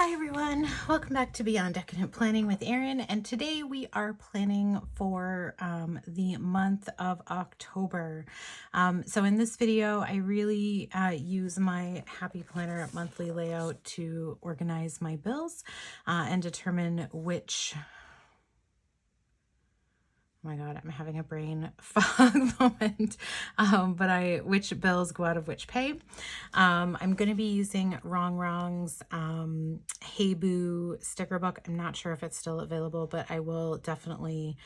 Hi everyone, welcome back to Beyond Decadent Planning with Erin, and today we are planning for the month of October. So in this video, I really use my Happy Planner monthly layout to organize my bills and determine which... Oh my God, I'm having a brain fog moment. Which bills go out of which pay. I'm going to be using Rongrong's Hey Boo sticker book. I'm not sure if it's still available, but I will definitely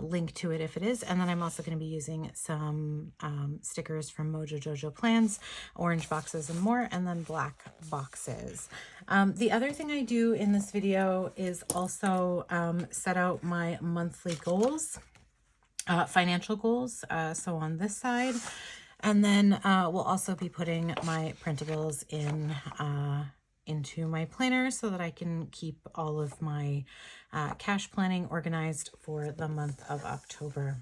link to it if it is. And then I'm also going to be using some stickers from Mojo Jojo Plans, orange boxes and more, and then black boxes. The other thing I do in this video is also set out my monthly goals. Financial goals, so on this side, and then we'll also be putting my printables in into my planner so that I can keep all of my cash planning organized for the month of October.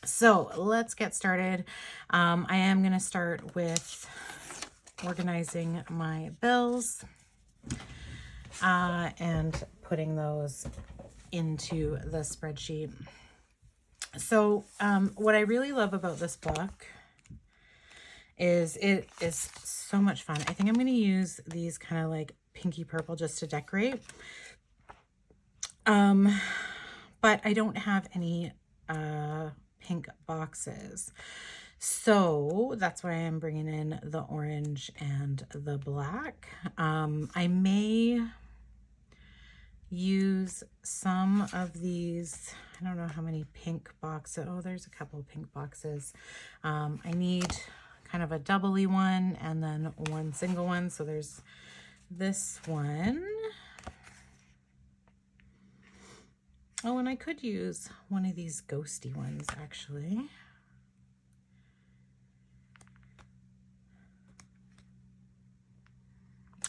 So let's get started. I am going to start with organizing my bills and putting those into the spreadsheet. So what I really love about this book is it is so much fun. I think I'm going to use these kind of like pinky purple just to decorate. But I don't have any pink boxes. So that's why I'm bringing in the orange and the black. I may use some of these. I don't know how many pink boxes. Oh, there's a couple of pink boxes. I need kind of a doubly one and then one single one. So there's this one. Oh, and I could use one of these ghosty ones actually.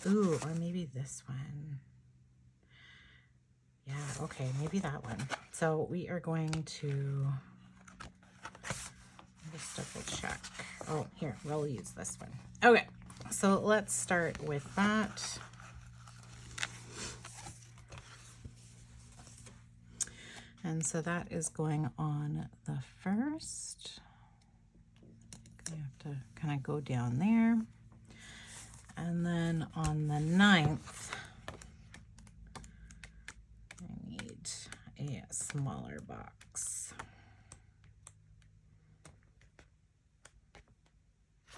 Ooh, or maybe this one. Yeah, okay, maybe that one. So we are going to just double check. Oh, here, we'll use this one. Okay, so let's start with that. And so that is going on the first. You have to kind of go down there. And then on the 9th, I need a smaller box.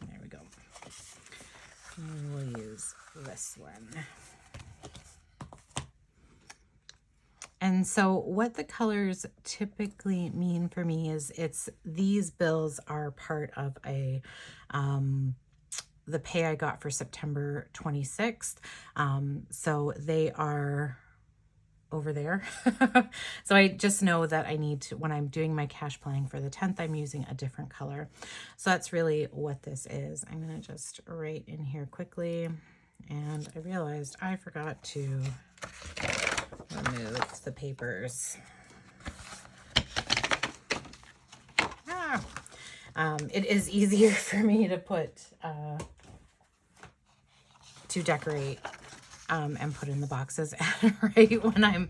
There we go. And we'll use this one. And so what the colors typically mean for me is these bills are part of a the pay I got for September 26th. So they are over there. So I just know that I need to, when I'm doing my cash planning for the 10th, I'm using a different color. So that's really what this is. I'm going to just write in here quickly. And I realized I forgot to remove the papers. It is easier for me to put, to decorate and put in the boxes right when I'm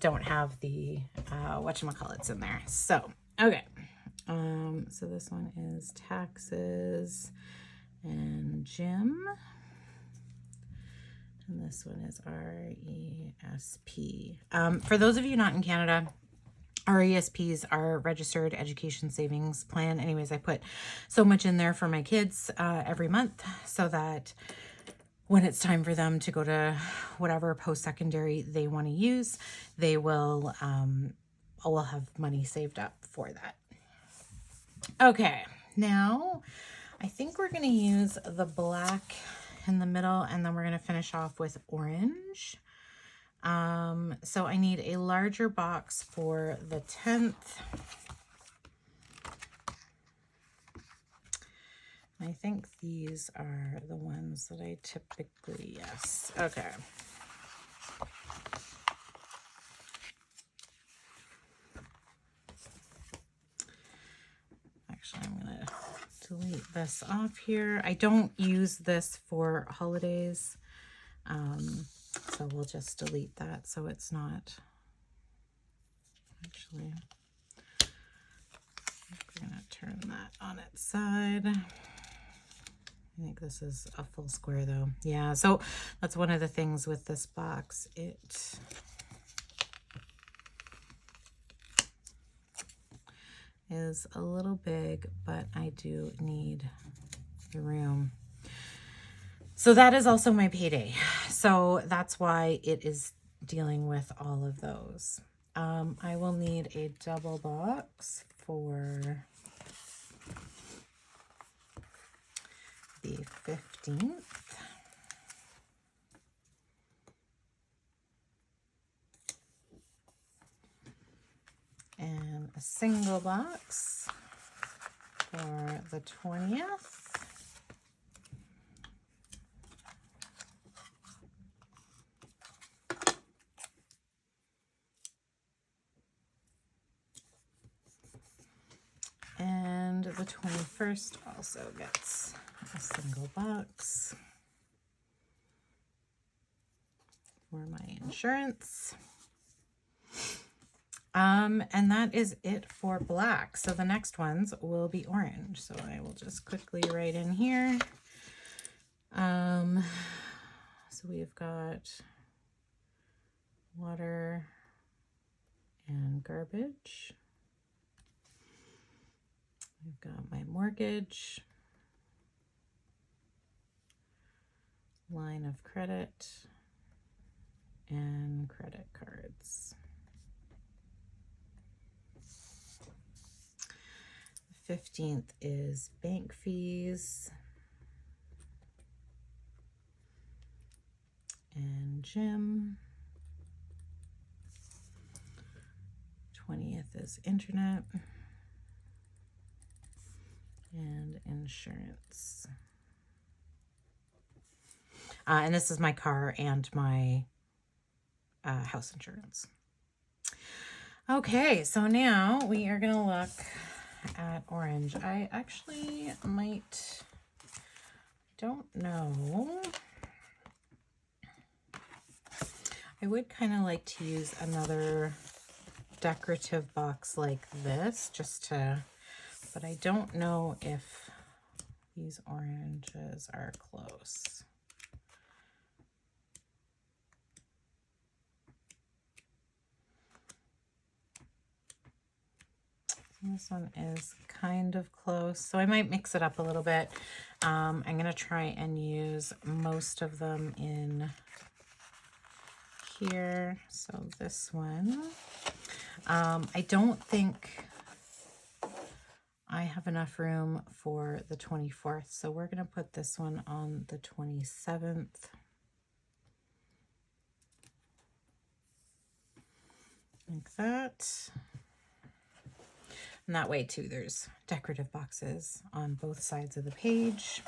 don't have the whatchamacallits in there. So, okay. So this one is taxes and gym. And this one is RESP. For those of you not in Canada, RESPs are Registered Education Savings Plan. Anyways, I put so much in there for my kids every month so that when it's time for them to go to whatever post-secondary they want to use, they will have money saved up for that. Okay, now I think we're going to use the black in the middle, and then we're going to finish off with orange. So I need a larger box for the 10th. I think these are the ones that I typically, yes. Okay. Actually, I'm going to delete this off here. I don't use this for holidays. So we'll just delete that so it's not, actually, we're going to turn that on its side. I think this is a full square though. Yeah, so that's one of the things with this box. It is a little big, but I do need the room. So that is also my payday. So that's why it is dealing with all of those. I will need a double box for the 15th. And a single box for the 20th. And the 21st also gets a single box for my insurance. And that is it for black. So the next ones will be orange. So I will just quickly write in here. So we've got water and garbage. We've got my mortgage, line of credit, and credit cards. The 15th is bank fees and gym. 20th is internet and insurance. And this is my car and my house insurance. Okay, so now we are gonna look at orange. I actually don't know. I would kind of like to use another decorative box like this but I don't know if these oranges are close. This one is kind of close, so I might mix it up a little bit. I'm gonna try and use most of them in here. So this one, I don't think I have enough room for the 24th, so we're gonna put this one on the 27th. Like that. And that way too, there's decorative boxes on both sides of the page.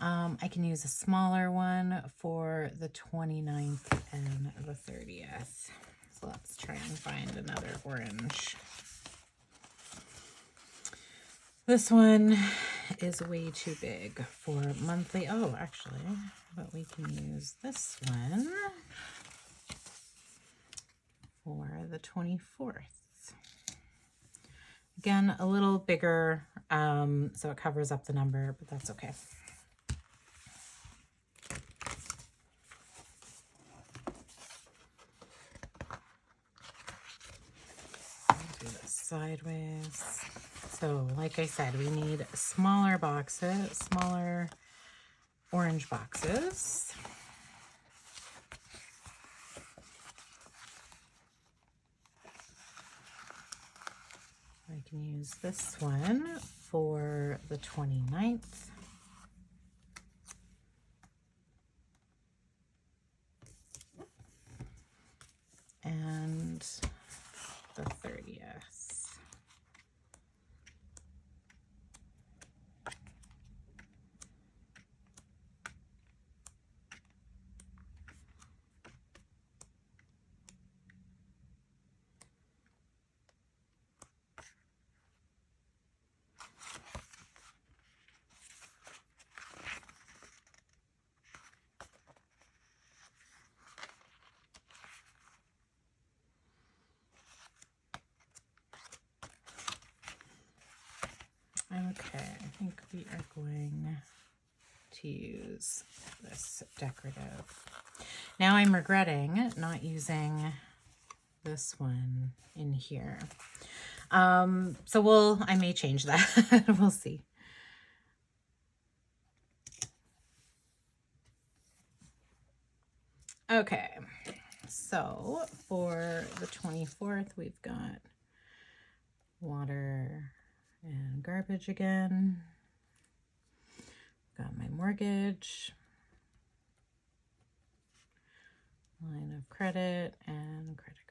I can use a smaller one for the 29th and the 30th. So let's try and find another orange. This one is way too big for monthly. Oh, actually, but we can use this one for the 24th. Again, a little bigger, so it covers up the number, but that's okay. Do this sideways. So, like I said, we need smaller boxes, smaller orange boxes. I can use this one for the 29th. And the 30th. think we are going to use this decorative. Now I'm regretting not using this one in here. So I may change that. We'll see. Okay, so for the 24th, we've got water and garbage again. Got my mortgage, line of credit, and credit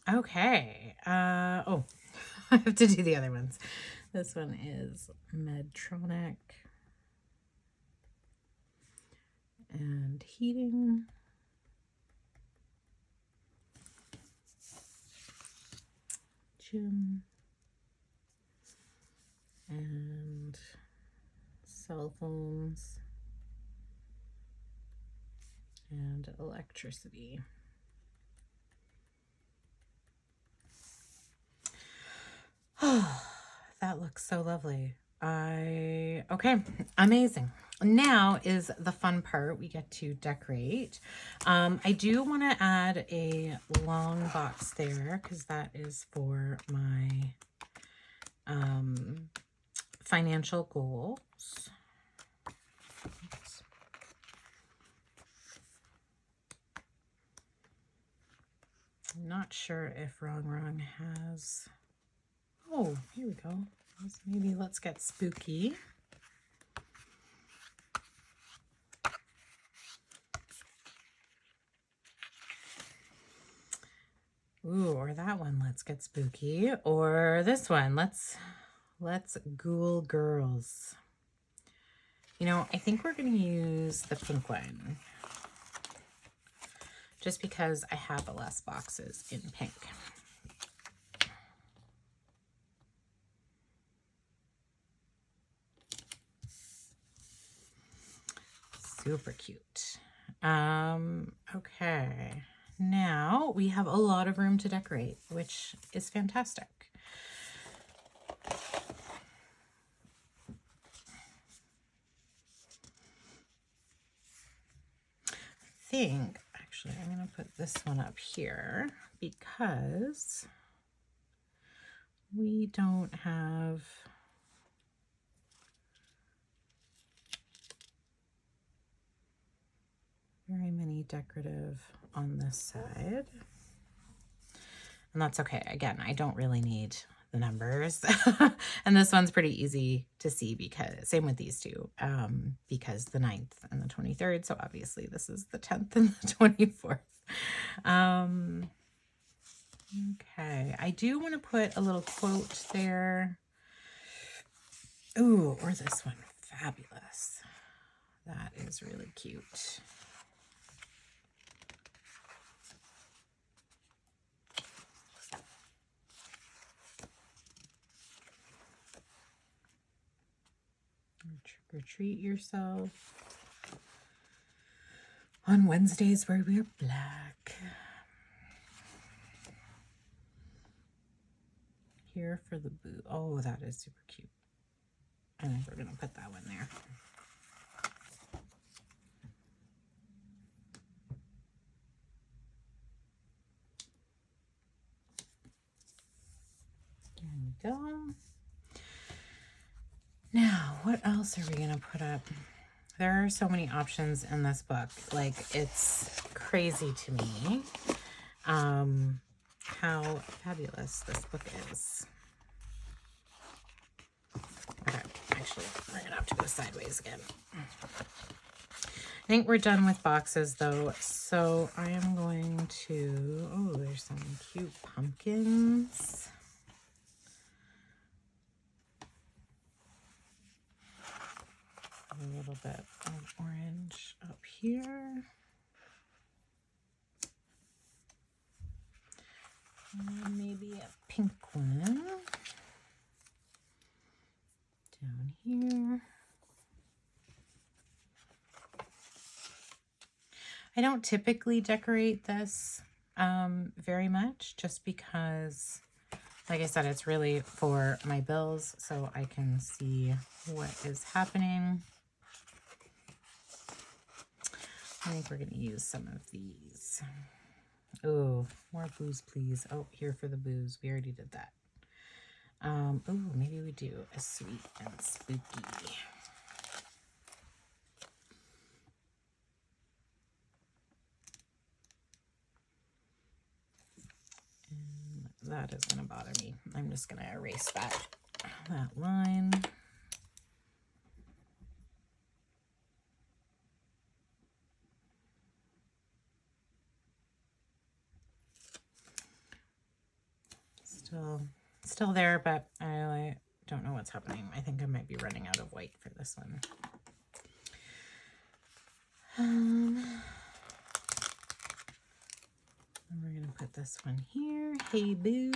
card. Okay. Oh, I have to do the other ones. This one is Medtronic and heating. Gym and cell phones and electricity. Oh, that looks so lovely. Okay, amazing. Now is the fun part. We get to decorate. I do want to add a long box there because that is for my financial goals. Oops. I'm not sure if Rongrong has... Oh, here we go. Maybe let's get spooky. Ooh, or that one, let's get spooky. Or this one, let's ghoul girls. You know, I think we're going to use the pink one. Just because I have less boxes in pink. Super cute. Okay. Now we have a lot of room to decorate, which is fantastic. Actually, I'm going to put this one up here because we don't have very many decorative on this side. And that's okay. Again, I don't really need the numbers. And this one's pretty easy to see because, same with these two, because the 9th and the 23rd. So obviously this is the 10th and the 24th. Okay, I do want to put a little quote there. Ooh, or this one, fabulous. That is really cute. Trick or treat yourself on Wednesdays where we're black. Here for the boo. Oh, that is super cute. I think we're going to put that one there. There we go. Now, what else are we going to put up? There are so many options in this book. Like, it's crazy to me how fabulous this book is. Okay, actually, we're going to have to go sideways again. I think we're done with boxes, though, so I am going to... Oh, there's some cute pumpkins. A little bit of orange up here. And maybe a pink one down here. I don't typically decorate this very much, just because, like I said, it's really for my bills so I can see what is happening. I think we're going to use some of these. Oh, more booze, please. Oh, here for the booze. We already did that. Oh, maybe we do a sweet and spooky. And that is going to bother me. I'm just going to erase that line. Still there, but I don't know what's happening. I think I might be running out of white for this one. And we're going to put this one here. Hey Boo.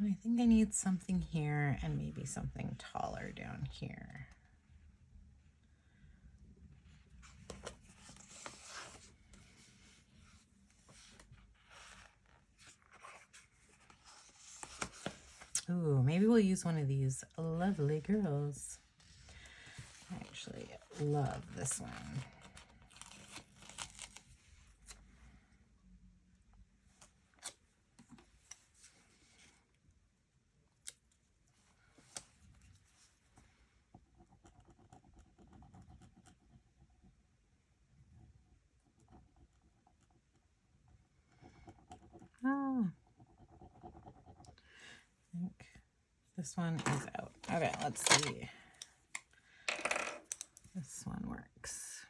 I think I need something here and maybe something taller down here. Ooh, maybe we'll use one of these lovely girls. I actually love this one. Ah, I think this one is out. Okay, let's see. This one works.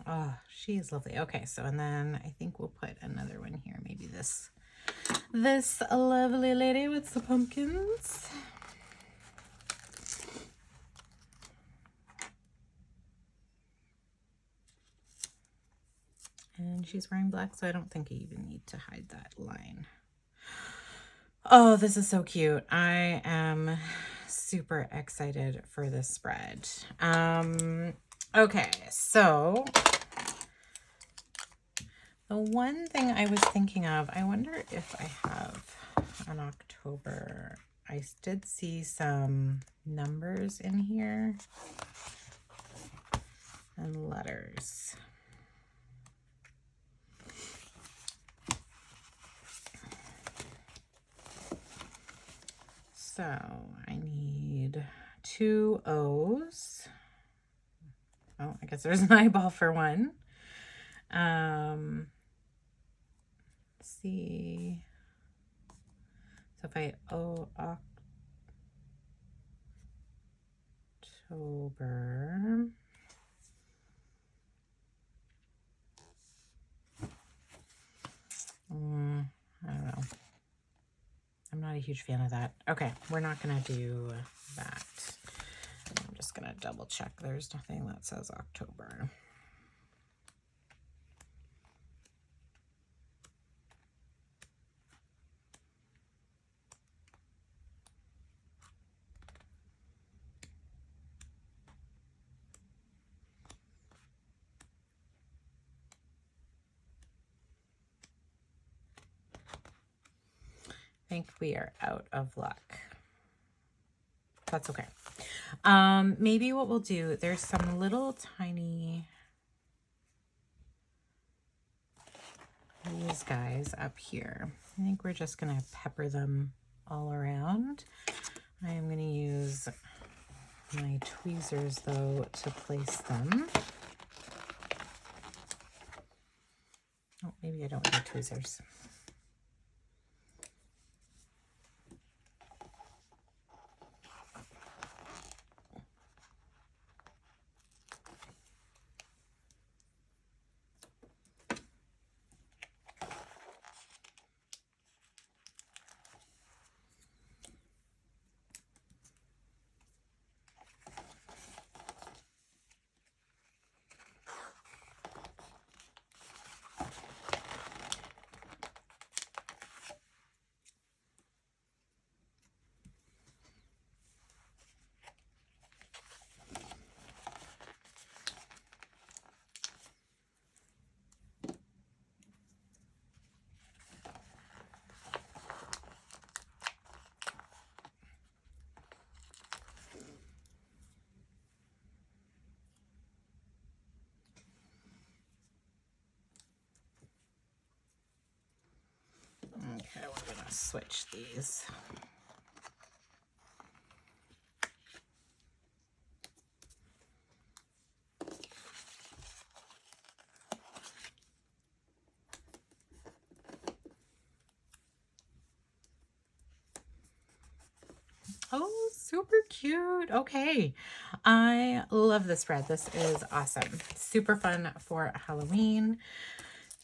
Oh, she is lovely. Okay, so and then I think we'll put another one here. Maybe this lovely lady with the pumpkins. And she's wearing black, so I don't think I even need to hide that line. Oh, this is so cute. I am super excited for this spread. Okay, so the one thing I was thinking of, I wonder if I have an October. I did see some numbers in here and letters. So I need 2 O's. Oh, I guess there's an eyeball for one. Let's see. So if I October. I don't know. I'm not a huge fan of that. Okay, we're not going to do that. I'm just going to double check. There's nothing that says October. I think we are out of luck. That's okay. Maybe what we'll do, there's some little tiny, these guys up here. I think we're just going to pepper them all around. I am going to use my tweezers though to place them. tweezers. Okay, we're gonna switch these. Oh, super cute. Okay. I love this spread. This is awesome. Super fun for Halloween.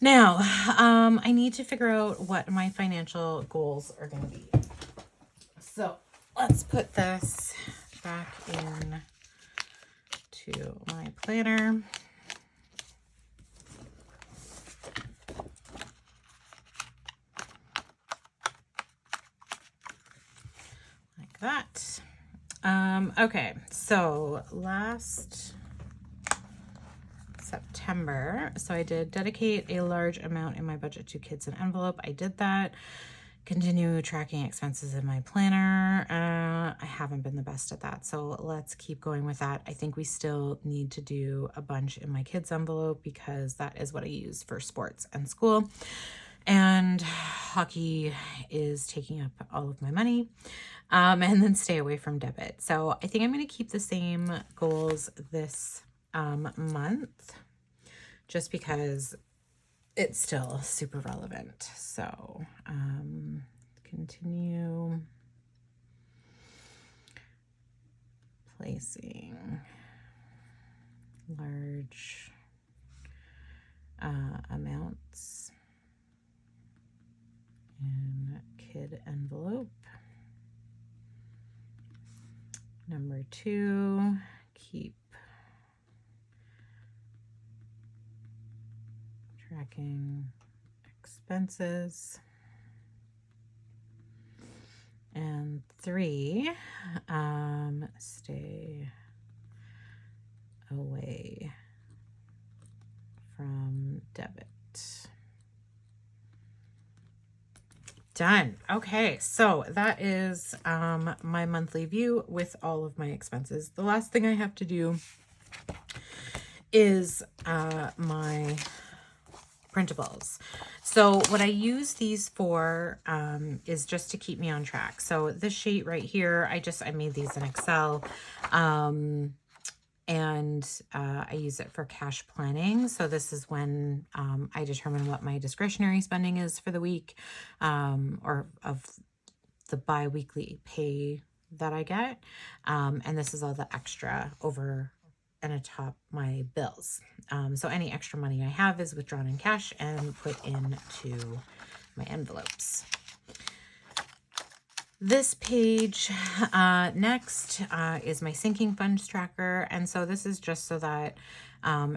Now, I need to figure out what my financial goals are going to be. So let's put this back in to my planner. Like that. Okay, so last September, so I did dedicate a large amount in my budget to kids and envelope. I did that. Continue tracking expenses in my planner. I haven't been the best at that, so let's keep going with that. I think we still need to do a bunch in my kids envelope because that is what I use for sports and school. And hockey is taking up all of my money. And then stay away from debit. So I think I'm going to keep the same goals this month just because it's still super relevant. So continue placing large amounts in kid envelope. Number 2, keep tracking expenses. And 3, stay away from debit. Done. Okay, so that is my monthly view with all of my expenses. The last thing I have to do is my printables. So what I use these for is just to keep me on track. So this sheet right here, I made these in Excel. And I use it for cash planning. So this is when I determine what my discretionary spending is for the week, or of the bi-weekly pay that I get. And this is all the extra over and atop my bills. So any extra money I have is withdrawn in cash and put into my envelopes. This page next is my sinking funds tracker. And so this is just so that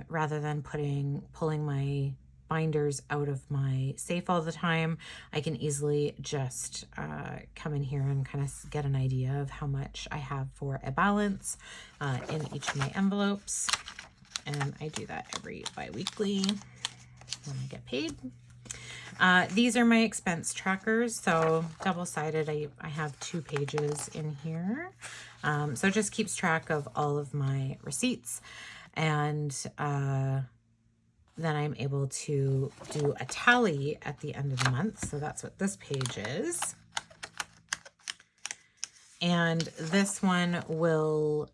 rather than pulling my binders out of my safe all the time, I can easily just come in here and kind of get an idea of how much I have for a balance in each of my envelopes. And I do that every bi-weekly when I get paid. These are my expense trackers, so double-sided. I have 2 pages in here. So it just keeps track of all of my receipts, and then I'm able to do a tally at the end of the month. So that's what this page is. And this one will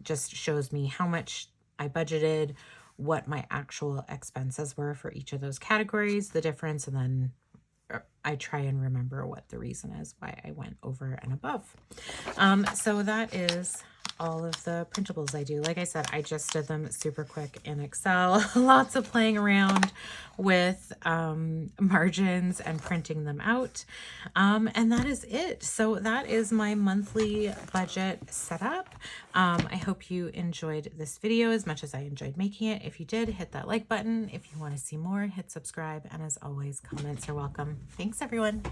just shows me how much I budgeted, what my actual expenses were for each of those categories, the difference, and then I try and remember what the reason is why I went over and above. So that is all of the printables I do. Like I said, I just did them super quick in Excel. Lots of playing around with margins and printing them out. And that is it. So that is my monthly budget setup. I hope you enjoyed this video as much as I enjoyed making it. If you did, hit that like button. If you want to see more, hit subscribe. And as always, comments are welcome. Thanks, everyone.